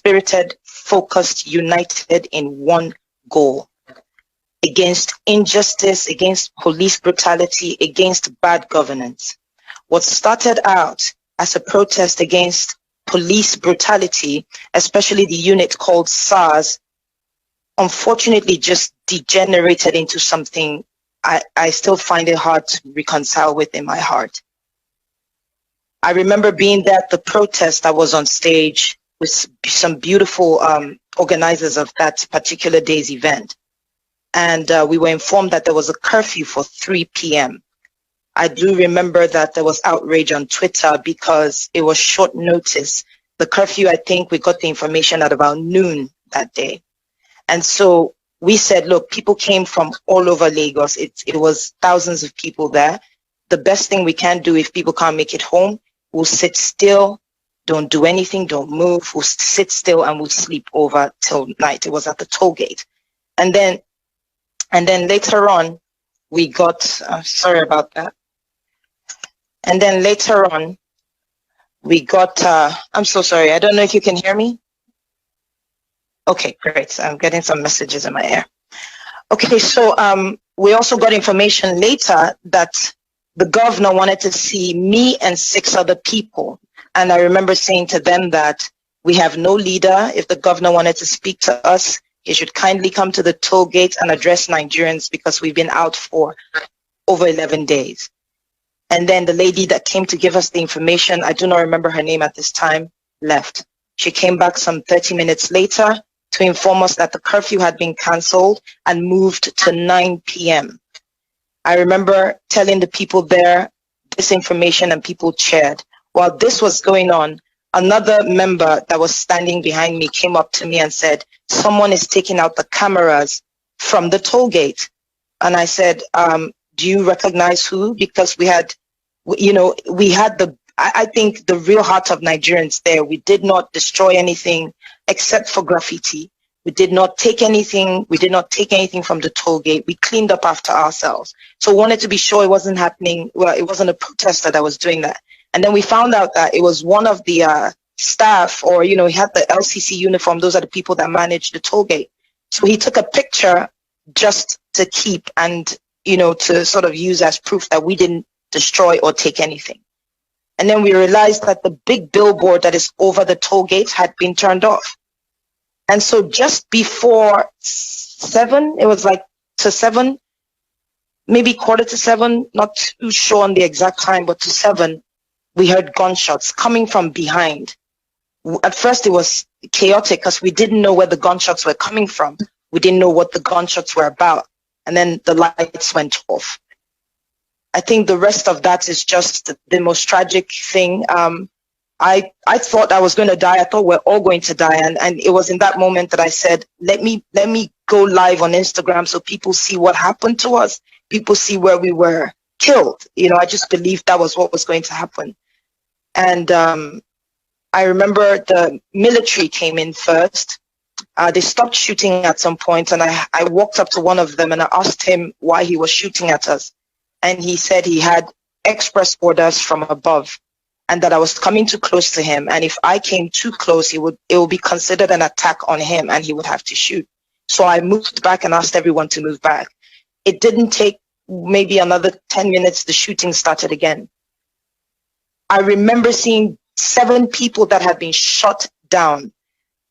spirited, focused, united in one goal: against injustice, against police brutality, against bad governance. What started out as a protest against police brutality, especially the unit called SARS, unfortunately just degenerated into something I still find it hard to reconcile with in my heart. I remember being there at the protest. I was on stage with some beautiful organizers of that particular day's event. And we were informed that there was a curfew for 3 p.m. I do remember that there was outrage on Twitter because it was short notice. The curfew, I think we got the information at about noon that day. And so we said, look, people came from all over Lagos. It was thousands of people there. The best thing we can do if people can't make it home, we'll sit still, don't do anything, don't move. We'll sit still and we'll sleep over till night. It was at the toll gate. And then later on, we got, sorry about that. And then later on, we got, I'm so sorry. I don't know if you can hear me. Okay, great. I'm getting some messages in my ear. Okay, so we also got information later that the governor wanted to see me and 6 other people. And I remember saying to them that we have no leader. If the governor wanted to speak to us, he should kindly come to the toll gate and address Nigerians because we've been out for over 11 days. And then the lady that came to give us the information, I do not remember her name at this time, left. She came back some 30 minutes later to inform us that the curfew had been cancelled and moved to 9 p.m. I remember telling the people there this information and people cheered. While this was going on, another member that was standing behind me came up to me and said, someone is taking out the cameras from the toll gate. And I said, do you recognize who? Because we had, I think the real heart of Nigerians there. We did not destroy anything except for graffiti. We did not take anything. We did not take anything from the toll gate. We cleaned up after ourselves. So wanted to be sure it wasn't happening. Well, it wasn't a protester that was doing that. And then we found out that it was one of the staff, or, he had the LCC uniform. Those are the people that manage the toll gate. So he took a picture just to keep and, to sort of use as proof that we didn't destroy or take anything. And then we realized that the big billboard that is over the toll gate had been turned off. And so just before 7, it was like to 7, maybe 6:45, not too sure on the exact time, but to 7, we heard gunshots coming from behind. At first it was chaotic because we didn't know where the gunshots were coming from. We didn't know what the gunshots were about. And then the lights went off. I think the rest of that is just the most tragic thing. I thought I was going to die. I thought we're all going to die. And it was in that moment that I said, let me go live on Instagram so people see what happened to us. People see where we were killed. I just believed that was what was going to happen. And I remember the military came in first. They stopped shooting at some point, and I walked up to one of them and I asked him why he was shooting at us. And he said he had express orders from above and that I was coming too close to him. And if I came too close, it would be considered an attack on him and he would have to shoot. So I moved back and asked everyone to move back. It didn't take maybe another 10 minutes. The shooting started again. I remember seeing 7 people that had been shot down.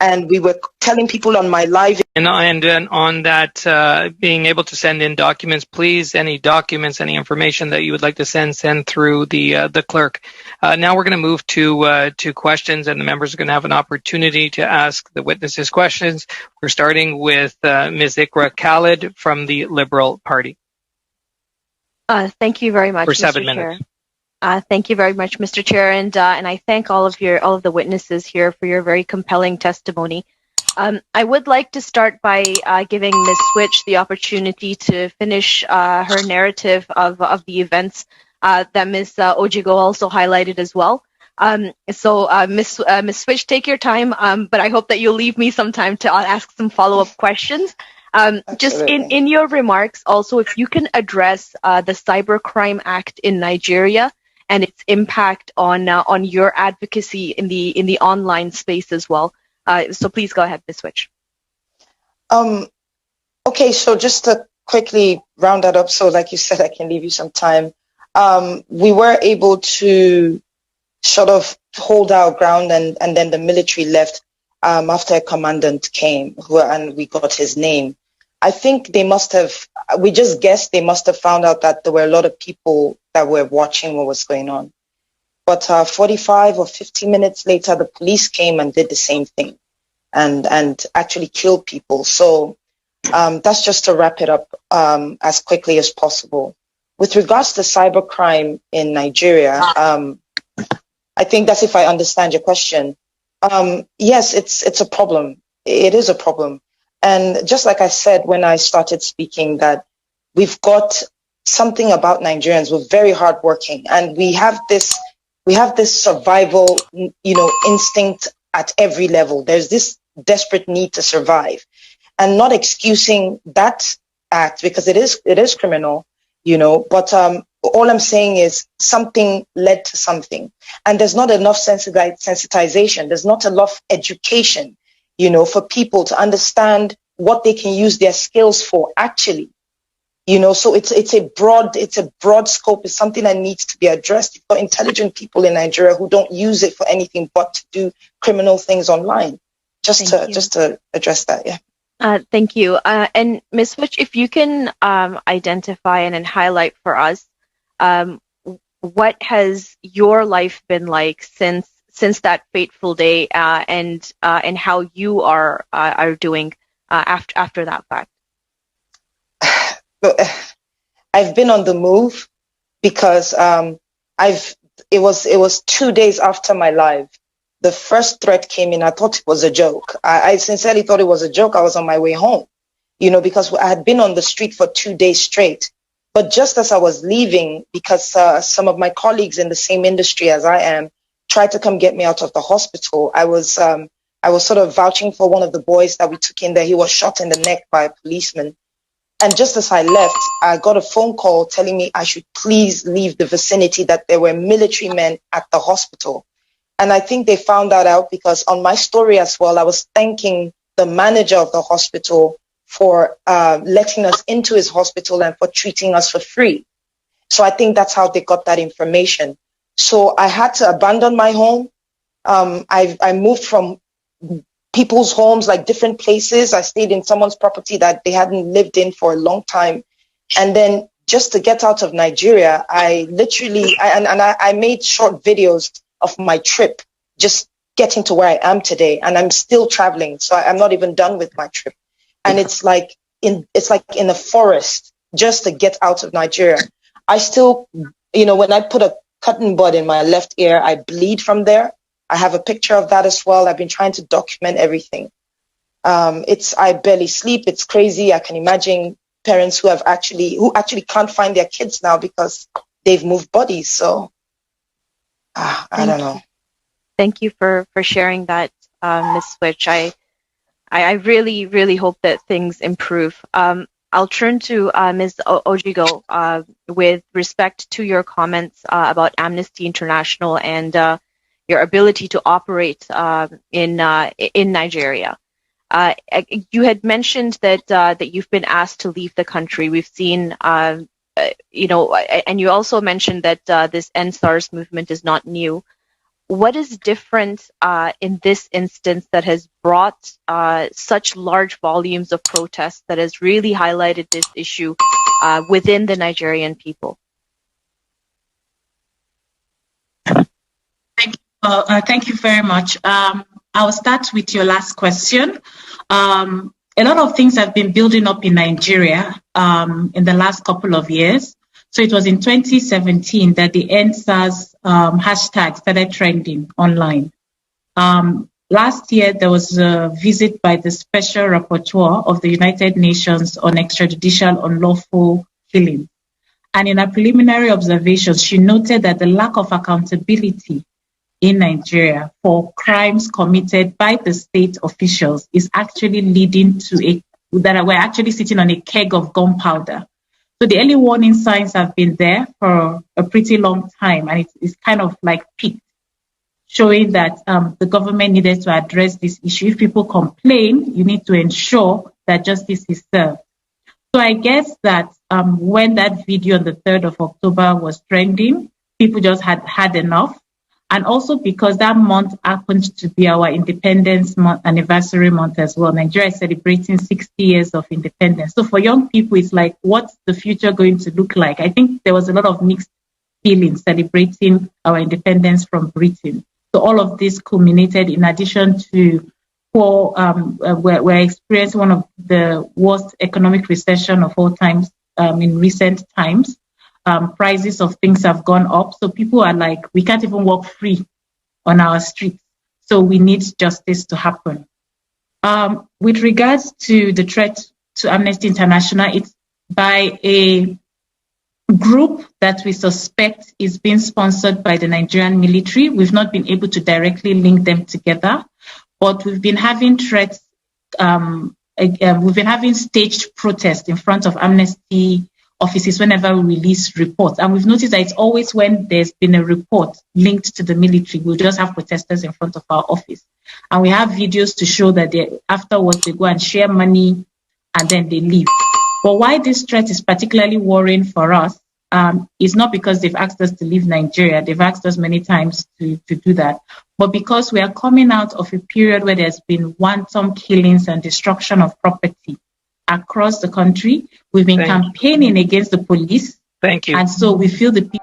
And we were telling people on my live. And on that, being able to send in documents, please, any documents, any information that you would like to send through the clerk. Now we're going to move to questions, and the members are going to have an opportunity to ask the witnesses questions. We're starting with Ms. Ikra Khalid from the Liberal Party. Thank you very much, for 7 Mr. minutes. Chair. Thank you very much, Mr. Chair, and I thank all of the witnesses here for your very compelling testimony. I would like to start by giving Ms. Switch the opportunity to finish her narrative of the events that Ms. Ojigo also highlighted as well. So Ms. Switch, take your time, but I hope that you'll leave me some time to ask some follow-up questions. Just in your remarks, also, if you can address the Cybercrime Act in Nigeria and its impact on your advocacy in the online space as well. So please go ahead, Ms. Switch. Okay, so just to quickly round that up, so like you said, I can leave you some time. We were able to sort of hold our ground, and then the military left after a commandant came, and we got his name. I think they must have, we just guessed they must have found out that there were a lot of people that were watching what was going on. But 45 or 50 minutes later, the police came and did the same thing and actually killed people. So that's just to wrap it up as quickly as possible. With regards to cybercrime in Nigeria, I think that's if I understand your question. Yes, it's a problem. It is a problem. And just like I said when I started speaking, that we've got something about Nigerians. We're very hardworking, and we have this survival, instinct at every level. There's this desperate need to survive, and not excusing that act because it is criminal, But all I'm saying is something led to something, and there's not enough sensitization. There's not enough education, for people to understand what they can use their skills for actually. So it's a broad scope. It's something that needs to be addressed. You've got intelligent people in Nigeria who don't use it for anything but to do criminal things online. Just to address that, yeah. Thank you. And Ms. Switch, if you can identify and highlight for us, what has your life been like since that fateful day, and how you are doing after that fact? I've been on the move because it was 2 days after my live. The first threat came in. I thought it was a joke. I sincerely thought it was a joke. I was on my way home, because I had been on the street for 2 days straight. But just as I was leaving, because some of my colleagues in the same industry as I am tried to come get me out of the hospital, I was sort of vouching for one of the boys that we took in there. He was shot in the neck by a policeman. And just as I left, I got a phone call telling me I should please leave the vicinity, that there were military men at the hospital. And I think they found that out because on my story as well, I was thanking the manager of the hospital for letting us into his hospital and for treating us for free. So I think that's how they got that information. So I had to abandon my home. I moved from people's homes, like different places. I stayed in someone's property that they hadn't lived in for a long time. And then just to get out of Nigeria, I made short videos of my trip, just getting to where I am today. And I'm still traveling. So I'm not even done with my trip. And it's like in a forest just to get out of Nigeria. I still, when I put a cotton bud in my left ear, I bleed from there. I have a picture of that as well. I've been trying to document everything. I barely sleep. It's crazy. I can imagine parents who actually can't find their kids now because they've moved bodies. So I don't know. Thank you for sharing that, Ms. Switch. I really, really hope that things improve. I'll turn to Ms. Ojigo with respect to your comments about Amnesty International and your ability to operate in Nigeria. You had mentioned that you've been asked to leave the country. We've seen, and you also mentioned that this End SARS movement is not new. What is different in this instance that has brought such large volumes of protests that has really highlighted this issue within the Nigerian people? Thank you very much. I'll start with your last question. A lot of things have been building up in Nigeria in the last couple of years. So it was in 2017 that the End SARS hashtag started trending online. Last year, there was a visit by the Special Rapporteur of the United Nations on extrajudicial unlawful killing. And in her preliminary observations, she noted that the lack of accountability in Nigeria for crimes committed by the state officials is actually leading to that we're actually sitting on a keg of gunpowder. So the early warning signs have been there for a pretty long time, and it's kind of like peaked. showing that the government needed to address this issue. If people complain, you need to ensure that justice is served. So I guess that when that video on the 3rd of October was trending, people just had enough. And also because that month happened to be our independence anniversary month as well. Nigeria is celebrating 60 years of independence. So for young people, it's like, what's the future going to look like? I think there was a lot of mixed feelings celebrating our independence from Britain. So all of this culminated in addition to we're experiencing one of the worst economic recession of all times in recent times. Prices of things have gone up. So people are like, we can't even walk free on our streets. So we need justice to happen. With regards to the threat to Amnesty International, it's by a group that we suspect is being sponsored by the Nigerian military. We've not been able to directly link them together, but we've been having threats. We've been having staged protests in front of Amnesty offices whenever we release reports. And we've noticed that it's always when there's been a report linked to the military, we'll just have protesters in front of our office. And we have videos to show that afterwards they go and share money and then they leave. But why this threat is particularly worrying for us is not because they've asked us to leave Nigeria. They've asked us many times to do that. But because we are coming out of a period where there's been wanton killings and destruction of property across the country. We've been campaigning against the police. Thank you. And so we feel the people